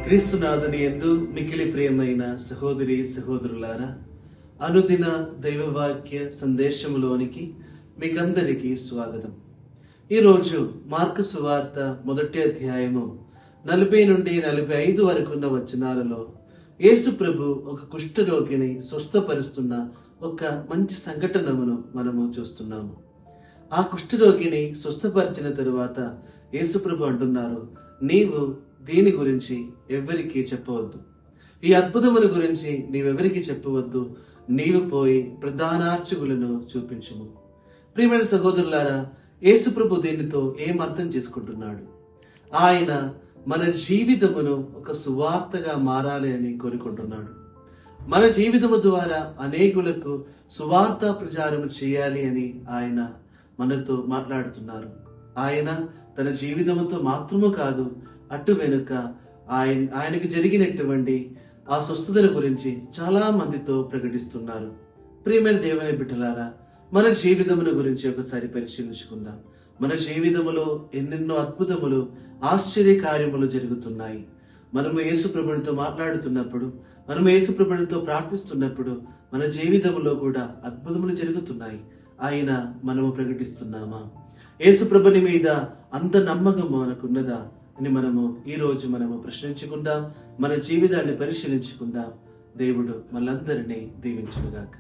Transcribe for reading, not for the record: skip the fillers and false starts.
క్రీస్తునాథుని యందు మిక్కిలి ప్రియమైన సహోదరి సహోదరులారా, అనుదిన దైవవాక్య సందేశములోనికి మీకందరికీ స్వాగతం. ఈరోజు మార్కు సువార్త 1వ అధ్యాయము 40 నుండి 45 వరకు ఉన్న వచనాలలో యేసు ప్రభు ఒక కుష్ఠరోగిని స్వస్థపరుస్తున్న ఒక మంచి సంఘటనను మనము చూస్తున్నాము. ఆ కుష్ఠరోగిని స్వస్థపరిచిన తరువాత యేసు ప్రభు అంటున్నారు, నీవు దీని గురించి ఎవరికి చెప్పవద్దు, ఈ అద్భుతముల గురించి నీవెవరికి చెప్పవద్దు, నీవు పోయి ప్రధానార్చకులను చూపించుము. ప్రియమైన సహోదరులారా, యేసు ప్రభు దీనితో ఏం అర్థం చేసుకుంటున్నాడు? ఆయన మన జీవితమును ఒక సువార్తగా మారాలి అని కోరుకుంటున్నాడు. మన జీవితము ద్వారా అనేకులకు సువార్త ప్రచారం చేయాలి అని ఆయన మనతో మాట్లాడుతున్నారు. ఆయన తన జీవితముతో మాత్రము కాదు, అటు వెనుక ఆయనకు జరిగినటువంటి ఆ స్వస్థతల గురించి చాలా మందితో ప్రకటిస్తున్నారు. ప్రియమైన దేవుని బిడ్డలారా, మన జీవితముల గురించి ఒకసారి పరిశీలించుకుందాం. మన జీవితములో ఎన్నెన్నో అద్భుతములు, ఆశ్చర్య కార్యములు జరుగుతున్నాయి. మనము యేసు ప్రభునితో మాట్లాడుతున్నప్పుడు, మనము యేసు ప్రభునితో ప్రార్థిస్తున్నప్పుడు మన జీవితంలో కూడా అద్భుతములు జరుగుతున్నాయి. ఆయన మనము ప్రకటిస్తున్నామా? యేసు ప్రభుని మీద అంత నమ్మకం మనకున్నదా అని ఈ రోజు మనము ప్రశ్నించుకుందాం. మన జీవితాన్ని పరిశీలించుకుందాం. దేవుడు మనందరినీ దీవించుగాక.